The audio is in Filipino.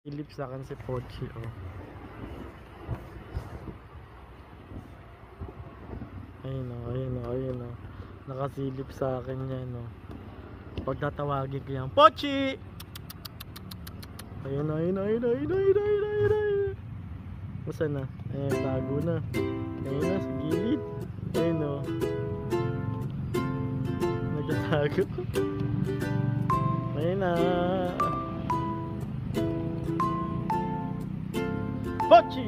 Silip sa akin si Pochi, oh. Ayun, oh, ayun, oh, ayun, oh. Nakasilip sa akin yan, oh. Pag tatawagin ko yan, Pochi! Ayun, ayun, ayun, ayun, ayun, ayun, ayun, ayun. Masa na? Ayun, tago na. Ayun na, sa gilid. Ayun, oh. Nagtatago. Ayun na. Pochi!